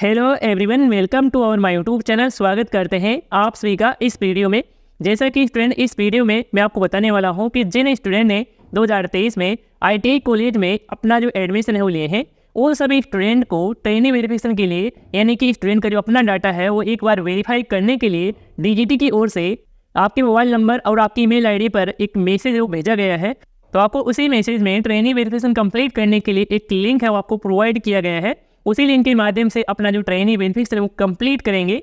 Hello everyone, welcome to our my YouTube channel. स्वागत करते हैं आप सभी का इस वीडियो में। जैसा कि स्टूडेंट, इस वीडियो में मैं आपको बताने वाला हूं कि जिन स्टूडेंट ने 2023 में आईटीआई कॉलेज में अपना जो एडमिशन है वो लिए हैं, उन सभी स्टूडेंट को ट्रेनिंग वेरिफिकेशन के लिए, यानी कि स्टूडेंट का जो अपना डाटा है वो एक बार वेरीफाई करने के लिए डीजीटी की ओर से आपके मोबाइल नंबर और आपकी ईमेल आईडी पर एक मैसेज वो भेजा गया है। तो आपको उसी मैसेज में ट्रेनिंग वेरिफिकेशन कंप्लीट करने के लिए एक लिंक है वो आपको प्रोवाइड किया गया है। उसी लिंक के माध्यम से अपना जो ट्रेनिंग वेरिफिकेशन है वो कंप्लीट करेंगे।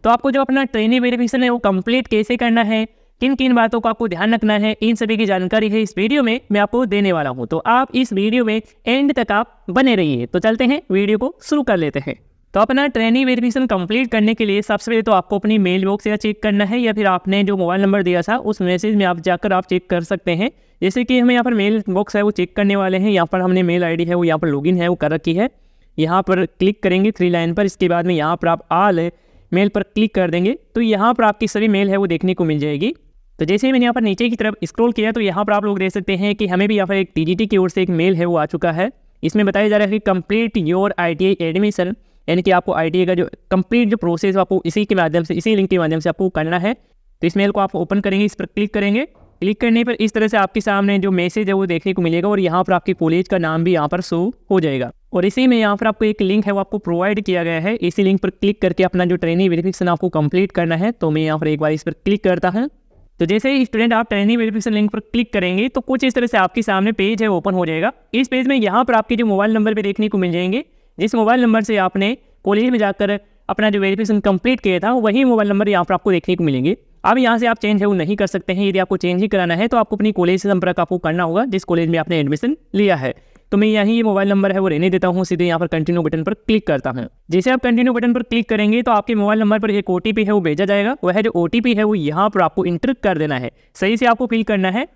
तो आपको जो अपना ट्रेनिंग वेरिफिकेशन है वो कंप्लीट कैसे करना है, किन किन बातों को आपको ध्यान रखना है, इन सभी की जानकारी है इस वीडियो में मैं आपको देने वाला हूं। तो आप इस वीडियो में एंड तक आप बने रहिए। तो चलते हैं, वीडियो को शुरू कर लेते हैं। तो अपना ट्रेनिंग वेरिफिकेशन कंप्लीट करने के लिए सबसे पहले तो आपको अपनी मेल बॉक्स या चेक करना है, या फिर आपने जो मोबाइल नंबर दिया था उस मैसेज में आप जाकर आप चेक कर सकते हैं। जैसे कि हमें यहाँ पर मेल बॉक्स है वो चेक करने वाले हैं। यहाँ पर हमने मेल आईडी है वो यहाँ पर लॉगिन है वो कर रखी है। यहाँ पर क्लिक करेंगे 3 लाइन पर। इसके बाद में यहाँ पर आप ऑल मेल पर क्लिक कर देंगे तो यहाँ पर आपकी सभी मेल है वो देखने को मिल जाएगी। तो जैसे ही मैंने यहाँ पर नीचे की तरफ स्क्रॉल किया तो यहाँ पर आप लोग देख सकते हैं कि हमें भी यहाँ पर एक डीजीटी की ओर से एक मेल है वो आ चुका है। इसमें बताया जा रहा है कि कंप्लीट योर आईटीआई एडमिशन, यानी कि आपको आईटीआई का जो कंप्लीट जो प्रोसेस आपको इसी के माध्यम से, इसी लिंक के माध्यम से आपको करना है। तो इस मेल को आप ओपन करेंगे, इस पर क्लिक करेंगे। क्लिक करने पर इस तरह से आपके सामने जो मैसेज है वो देखने को मिलेगा और यहाँ पर आपके कॉलेज का नाम भी यहाँ पर शो हो जाएगा। और इसी में यहाँ पर आपको एक लिंक है वो आपको प्रोवाइड किया गया है। इसी लिंक पर क्लिक करके अपना जो ट्रेनिंग वेरिफिकेशन आपको कंप्लीट करना है। तो मैं यहाँ पर एक बार इस पर क्लिक करता हूँ। तो जैसे ही स्टूडेंट आप ट्रेनिंग वेरिफिकेशन लिंक पर क्लिक करेंगे तो कुछ इस तरह से आपके सामने पेज है ओपन हो जाएगा। इस पेज में यहाँ पर आपके जो मोबाइल नंबर पे देखने को मिल जाएंगे, जिस मोबाइल नंबर से आपने कॉलेज में जाकर अपना जो वेरिफिकेशन कंप्लीट किया था वही मोबाइल नंबर यहाँ पर आपको देखने को मिलेंगे। अब यहाँ से आप चेंज है वो नहीं कर सकते हैं। यदि आपको चेंज ही कराना है तो आपको अपनी कॉलेज से संपर्क आपको करना होगा जिस कॉलेज में आपने एडमिशन लिया है। तो मैं यहीं ये मोबाइल नंबर है वो रहने देता हूँ। सीधे यहाँ पर कंटिन्यू बटन पर क्लिक करता हूँ। जैसे आप कंटिन्यू बटन पर क्लिक करेंगे तो आपके मोबाइल नंबर पर एक ओटीपी है वो भेजा जाएगा। वह जो ओटीपी है वो यहाँ पर आपको इंटर कर देना है, सही से आपको फिल करना है।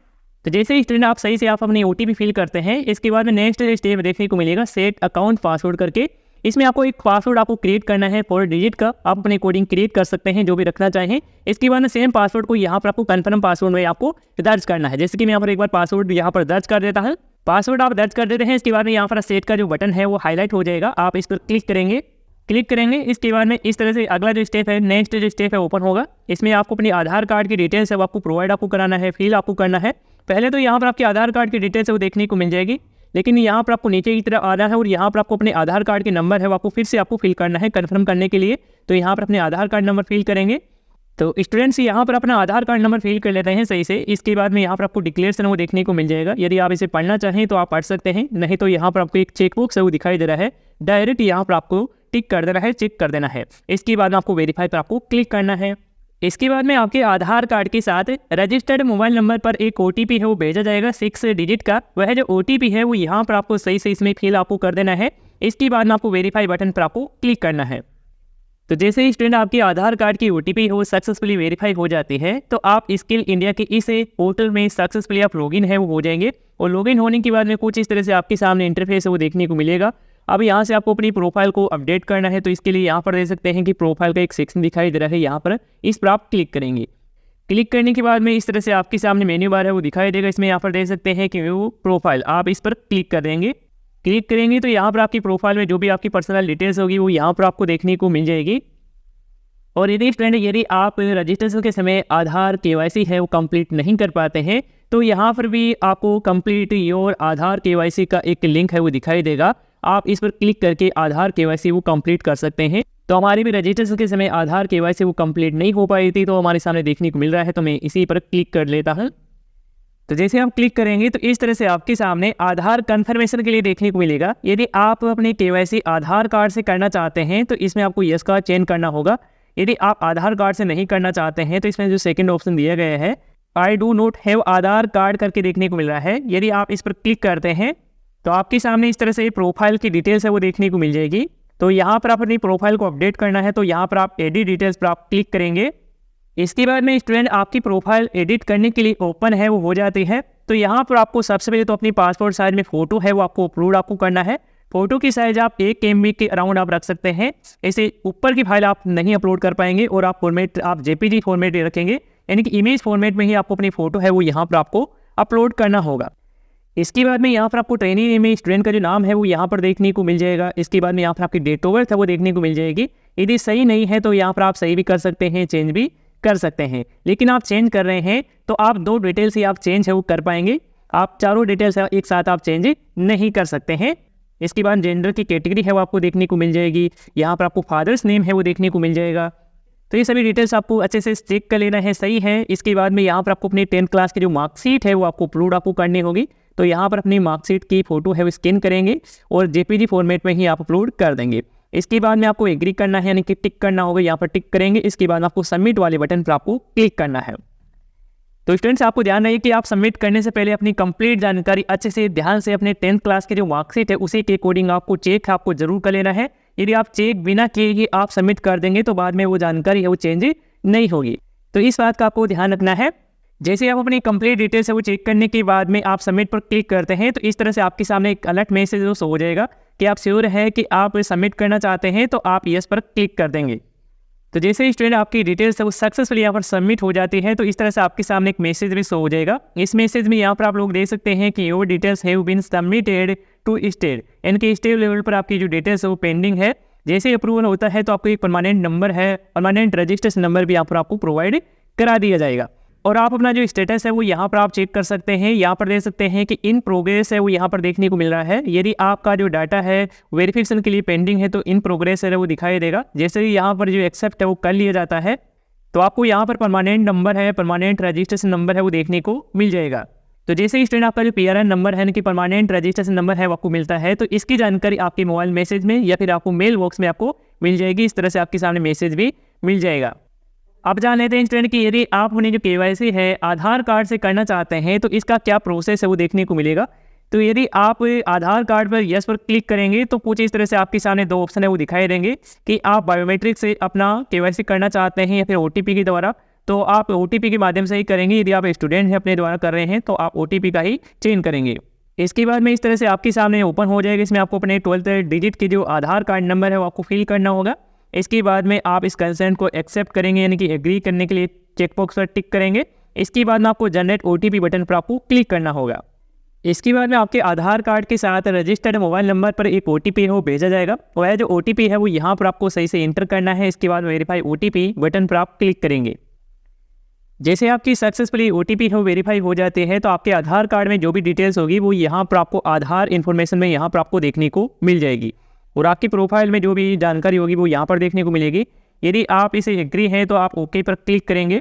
तो जैसे ही स्टूडेंट आप सही से आप अपनी ओटीपी फिल करते हैं, इसके बाद में नेक्स्ट स्टेप देखने को मिलेगा सेट अकाउंट पासवर्ड करके। इसमें आपको एक पासवर्ड आपको क्रिएट करना है 4 डिजिट का। आप अपने कोडिंग क्रिएट कर सकते हैं जो भी रखना चाहें। इसके बाद में सेम पासवर्ड को यहाँ पर आपको कन्फर्म पासवर्ड में आपको दर्ज करना है। जैसे कि मैं यहाँ पर एक बार पासवर्ड यहाँ पर दर्ज कर देता हूँ। पासवर्ड आप दर्ज कर देते हैं। इसके बाद में यहाँ पर सेट का जो बटन है वो हाईलाइट हो जाएगा। आप इस पर क्लिक करेंगे। इसके बाद में इस तरह से अगला जो स्टेप है, नेक्स्ट जो स्टेप है ओपन होगा। इसमें आपको अपनी आधार कार्ड की डिटेल्स है वो आपको प्रोवाइड आपको कराना है, फिल आपको करना है। पहले तो यहाँ पर आपके आधार कार्ड की डिटेल्स है वो देखने को मिल जाएगी, लेकिन यहाँ पर आपको नीचे की तरफ आना है और यहाँ पर आपको अपने आधार कार्ड के नंबर है वो आपको फिर से आपको फिल करना है कन्फर्म करने के लिए। तो यहाँ पर अपने आधार कार्ड नंबर फिल करेंगे। तो स्टूडेंट्स यहाँ पर अपना आधार कार्ड नंबर फिल कर लेते हैं सही से। इसके बाद में यहाँ पर आपको डिक्लेरेशन वो देखने को मिल जाएगा। यदि आप इसे पढ़ना चाहें तो आप पढ़ सकते हैं, नहीं तो यहाँ पर आपको एक चेकबॉक्स है वो दिखाई दे रहा है, डायरेक्ट यहाँ पर आपको टिक कर देना है, चेक कर देना है। इसके बाद में आपको वेरीफाई पर आपको क्लिक करना है। इसके बाद में आपके आधार कार्ड के साथ रजिस्टर्ड मोबाइल नंबर पर एक ओटीपी है वो भेजा जाएगा 6 डिजिट का। वह जो ओटीपी है वो यहाँ पर आपको सही से इसमें फिल आपको कर देना है। इसके बाद में आपको वेरीफाई बटन पर आपको क्लिक करना है। तो जैसे ही स्टूडेंट आपके आधार कार्ड की ओटीपी हो सक्सेसफुली वेरीफाई हो जाती है तो आप स्किल इंडिया के इस पोर्टल में सक्सेसफुली आप लॉगिन है वो हो जाएंगे। और लॉगिन होने के बाद में कुछ इस तरह से आपके सामने इंटरफेस है वो देखने को मिलेगा। अब यहाँ से आपको अपनी प्रोफाइल को अपडेट करना है। तो इसके लिए यहाँ पर देख सकते हैं कि प्रोफाइल का एक सेक्शन दिखाई दे रहा है, यहाँ पर इस पर आप क्लिक करेंगे। क्लिक करने के बाद में इस तरह से आपके सामने मेन्यू बार है वो दिखाई देगा। इसमें यहाँ पर देख सकते हैं कि वो प्रोफाइल, आप इस पर क्लिक कर देंगे। क्लिक करेंगे तो यहाँ पर आपकी प्रोफाइल में जो भी आपकी पर्सनल डिटेल्स होगी वो यहाँ पर आपको देखने को मिल जाएगी। और यदि आप रजिस्ट्रेशन के समय आधार केवाईसी है वो कंप्लीट नहीं कर पाते हैं तो यहाँ पर भी आपको कंप्लीट योर आधार केवाईसी का एक लिंक है वो दिखाई देगा। आप इस पर क्लिक करके आधार केवाईसी वो कंप्लीट कर सकते हैं। तो हमारी भी रजिस्ट्रेशन के समय आधार केवाईसी वो कंप्लीट नहीं हो पाई थी, तो हमारे सामने देखने को मिल रहा है। तो मैं इसी पर क्लिक कर लेता हूँ। तो जैसे आप क्लिक करेंगे तो इस तरह से आपके सामने आधार कन्फर्मेशन के लिए देखने को मिलेगा। यदि आप अपनी केवाईसी आधार कार्ड से करना चाहते हैं तो इसमें आपको यस का चेंज करना होगा। यदि आप आधार कार्ड से नहीं करना चाहते हैं तो इसमें जो सेकंड ऑप्शन दिया गया है I do not have Aadhaar card करके देखने को मिल रहा है। यदि आप इस पर क्लिक करते हैं तो आपके सामने इस तरह से प्रोफाइल की डिटेल्स है वो देखने को मिल जाएगी। तो यहाँ पर आप अपनी प्रोफाइल को अपडेट करना है। तो यहाँ पर आप एडिट डिटेल्स पर आप क्लिक करेंगे। इसके बाद में स्टूडेंट आपकी प्रोफाइल एडिट करने के लिए ओपन है वो हो जाती है। तो यहाँ पर आपको सबसे पहले तो अपनी पासपोर्ट साइज में फोटो है वो आपको अपलोड आपको करना है। फोटो की साइज आप 1 MB के अराउंड आप रख सकते हैं। ऐसे ऊपर की फाइल आप नहीं अपलोड कर पाएंगे और आप फॉर्मेट आप जेपीजी फॉर्मेट रखेंगे, यानी कि इमेज फॉर्मेट में ही आपको अपनी फोटो है वो यहाँ पर आपको अपलोड करना होगा। इसके बाद में यहाँ पर आपको ट्रेनी नेम में स्टूडेंट का जो नाम है वो यहाँ पर देखने को मिल जाएगा। इसके बाद में यहाँ पर आपकी डेट ऑफ बर्थ है वो देखने को मिल जाएगी। यदि सही नहीं है तो यहाँ पर आप सही भी कर सकते हैं, चेंज भी कर सकते हैं। लेकिन आप चेंज कर रहे हैं तो आप 2 डिटेल्स ही आप चेंज है वो कर पाएंगे, आप चारों डिटेल्स एक साथ आप चेंज नहीं कर सकते हैं। इसके बाद जेंडर की कैटेगरी है वो आपको देखने को मिल जाएगी। यहाँ पर आपको फादर्स नेम है वो देखने को मिल जाएगा। तो ये सभी डिटेल्स आपको अच्छे से चेक कर लेना है, सही है। इसके बाद में यहाँ पर आपको अपनी 10th क्लास की जो मार्कशीट है वो आपको अपलोड आपको करनी होगी। तो यहाँ पर अपनी मार्कशीट की फ़ोटो है वो स्कैन करेंगे और जेपीजी फॉर्मेट में ही आप अपलोड कर देंगे। इसके बाद में आपको एग्री करना है, यानी कि टिक करना होगा, यहाँ पर टिक करेंगे। इसके बाद आपको सबमिट वाले बटन पर आपको क्लिक करना है। तो स्टूडेंट्स आपको ध्यान रहे कि आप सबमिट करने से पहले अपनी कंप्लीट जानकारी अच्छे से ध्यान से अपने 10th क्लास की जो मार्कशीट है उसी के अकॉर्डिंग आपको चेक आपको जरूर कर लेना है। यदि आप चेक बिना किए ही आप सबमिट कर देंगे तो बाद में वो जानकारी है वो चेंज नहीं होगी। तो इस बात का आपको ध्यान रखना है। जैसे आप अपनी कंप्लीट डिटेल्स है वो चेक करने के बाद में आप सबमिट पर क्लिक करते हैं तो इस तरह से आपके सामने एक अलर्ट मैसेज वो शो हो जाएगा कि आप श्योर है कि आप सबमिट करना चाहते हैं, तो आप यस पर क्लिक कर देंगे। तो जैसे ही स्टूडेंट आपकी डिटेल्स है वो सक्सेसफुली यहाँ पर सबमिट हो जाती है तो इस तरह से आपके सामने एक मैसेज भी शो हो जाएगा। इस मैसेज में यहाँ पर आप लोग देख सकते हैं कि your details have been submitted to state, यानी कि स्टेट लेवल पर आपकी जो डिटेल्स है वो पेंडिंग है। जैसे ही अप्रूवल होता है तो आपको एक परमानेंट नंबर है, परमानेंट रजिस्ट्रेशन नंबर भी यहाँ पर आपको प्रोवाइड करा दिया जाएगा। और आप अपना जो स्टेटस है वो यहाँ पर आप चेक कर सकते हैं। यहाँ पर देख सकते हैं कि इन प्रोग्रेस है वो यहाँ पर देखने को मिल रहा है। यदि आपका जो डाटा है वेरिफिकेशन के लिए पेंडिंग है तो इन प्रोग्रेस है वो दिखाई देगा। जैसे ही यहाँ पर जो एक्सेप्ट है वो कर लिया जाता है तो आपको यहाँ पर परमानेंट नंबर है, परमानेंट रजिस्ट्रेशन नंबर है वो देखने को मिल जाएगा। तो जैसे ही स्टूडेंट आपका जो PRN नंबर है, यानी कि परमानेंट रजिस्ट्रेशन नंबर है वो आपको मिलता है तो इसकी जानकारी आपके मोबाइल मैसेज में या फिर आपको मेल बॉक्स में आपको मिल जाएगी। इस तरह से आपके सामने मैसेज भी मिल जाएगा। अब जान लेते हैं स्टूडेंट कि यदि आप अपनी जो KYC है आधार कार्ड से करना चाहते हैं तो इसका क्या प्रोसेस है वो देखने को मिलेगा। तो यदि आप आधार कार्ड पर यस पर क्लिक करेंगे तो कुछ इस तरह से आपके सामने 2 ऑप्शन है वो दिखाई देंगे कि आप बायोमेट्रिक से अपना KYC करना चाहते हैं या फिर OTP के द्वारा। तो आप OTP के माध्यम से ही करेंगे। यदि आप स्टूडेंट हैं अपने द्वारा कर रहे हैं तो आप OTP का ही चयन करेंगे। इसके बाद में इस तरह से आपके सामने ओपन हो जाएगा। इसमें आपको अपने 12th डिजिट की जो आधार कार्ड नंबर है वो आपको फिल करना होगा। इसके बाद में आप इस कंसेंट को एक्सेप्ट करेंगे, यानी कि एग्री करने के लिए चेकबॉक्स पर टिक करेंगे। इसके बाद में आपको जनरेट OTP बटन पर आपको क्लिक करना होगा। इसके बाद में आपके आधार कार्ड के साथ रजिस्टर्ड मोबाइल नंबर पर एक OTP है वो भेजा जाएगा। वह जो OTP है वो यहाँ पर आपको सही से एंटर करना है। इसके बाद वेरीफाई OTP बटन पर आप क्लिक करेंगे। जैसे आपकी सक्सेसफुली OTP है वो वेरीफाई हो जाते हैं तो आपके आधार कार्ड में जो भी डिटेल्स होगी वो यहाँ पर आपको आधार इन्फॉर्मेशन में यहाँ पर आपको देखने को मिल जाएगी और आपकी प्रोफाइल में जो भी जानकारी होगी वो यहाँ पर देखने को मिलेगी। यदि आप इसे एग्री हैं तो आप ओके पर क्लिक करेंगे।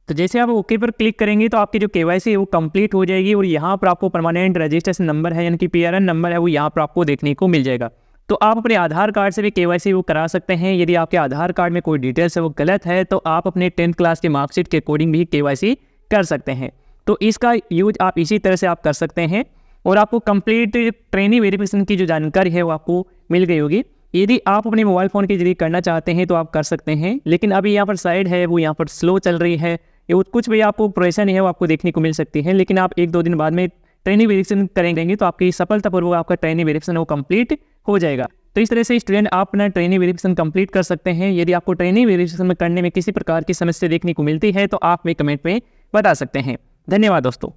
तो जैसे आप ओके पर क्लिक करेंगे तो आपकी जो KYC है वो कंप्लीट हो जाएगी और यहाँ पर आपको परमानेंट रजिस्ट्रेशन नंबर है, यानी कि PRN नंबर है वो यहाँ पर आपको देखने को मिल जाएगा। तो आप अपने आधार कार्ड से भी KYC वो करा सकते हैं। यदि आपके आधार कार्ड में कोई डिटेल्स है वो गलत है तो आप अपने 10th क्लास के मार्कशीट के अकॉर्डिंग भी KYC कर सकते हैं। तो इसका यूज आप इसी तरह से आप कर सकते हैं और आपको कंप्लीट ट्रेनिंग वेरिफिकेशन की जो जानकारी है वो आपको मिल गई होगी। यदि आप अपने मोबाइल फ़ोन के जरिए करना चाहते हैं तो आप कर सकते हैं, लेकिन अभी यहाँ पर साइड है वो यहाँ पर स्लो चल रही है। ये कुछ भी आपको परेशानी है वो आपको देखने को मिल सकती है, लेकिन आप 1-2 दिन बाद में ट्रेनिंग वेरिफिकेशन करेंगे तो आपकी सफलतापूर्वक आपका ट्रेनिंग वेरिफिकेशन वो कंप्लीट हो जाएगा। तो इस तरह से स्टूडेंट आप अपना ट्रेनिंग वेरिफिकेशन कंप्लीट कर सकते हैं। यदि आपको ट्रेनिंग वेरिफिकेशन में करने में किसी प्रकार की समस्या देखने को मिलती है तो आप में कमेंट में बता सकते हैं। धन्यवाद दोस्तों।